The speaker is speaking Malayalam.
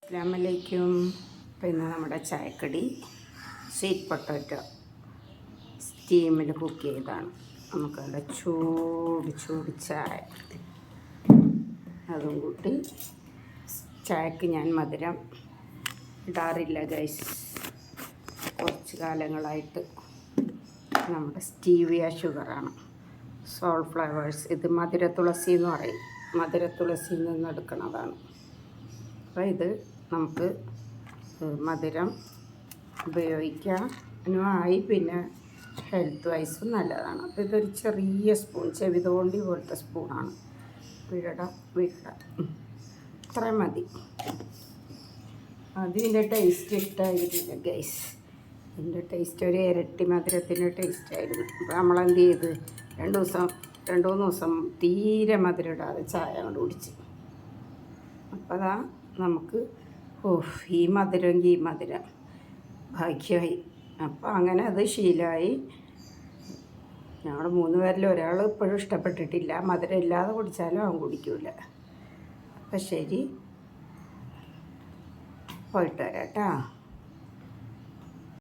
അസ്സലാമലൈക്കും. പിന്നെ നമ്മുടെ ചായക്കടി സ്വീറ്റ് പൊട്ടാറ്റോ സ്റ്റീമിൽ കുക്ക് ചെയ്താണ്. നമുക്കവിടെ ചൂട് ചായ അതും കൂട്ടി. ചായക്ക് ഞാൻ മധുരം ഇടാറില്ല ഗൈസ്. കുറച്ച് കാലങ്ങളായിട്ട് നമ്മുടെ സ്റ്റീവിയ ഷുഗറാണ്, സോൾ ഫ്ലവേഴ്സ്. ഇത് മധുര തുളസി എന്ന് പറയും, മധുര തുളസിയിൽ നിന്ന് എടുക്കുന്നതാണ്. അപ്പോൾ ഇത് നമുക്ക് മധുരം ഉപയോഗിക്കാനുമായി, പിന്നെ ഹെൽത്ത് വൈസും നല്ലതാണ്. അപ്പോൾ ഇതൊരു ചെറിയ സ്പൂൺ, ചെവിതോണ്ടി പോലത്തെ സ്പൂണാണ്. വീഴട ഇത്രയും മതി. അതിൻ്റെ ടേസ്റ്റ് ഇഷ്ടമായിരുന്നില്ല ഗൈസ്. ഇതിൻ്റെ ടേസ്റ്റ് ഒരു ഇരട്ടി മധുരത്തിൻ്റെ ടേസ്റ്റായിരുന്നു. അപ്പോൾ നമ്മളെന്ത് ചെയ്ത് രണ്ട് മൂന്ന് ദിവസം തീരെ മധുരം ഇടാതെ ചായ കൊണ്ട് കുടിച്ച്. അപ്പോൾ അതാ നമുക്ക് ഈ മധുരം ഭാഗ്യമായി. അപ്പോൾ അങ്ങനെ അത് ശീലമായി. ഞങ്ങൾ 3 പേരിൽ ഒരാൾ ഇപ്പോഴും ഇഷ്ടപ്പെട്ടിട്ടില്ല. മധുരം ഇല്ലാതെ കുടിച്ചാലും അവൻ കുടിക്കൂല. അപ്പം ശരി, പോയിട്ട് വരാം കേട്ടോ.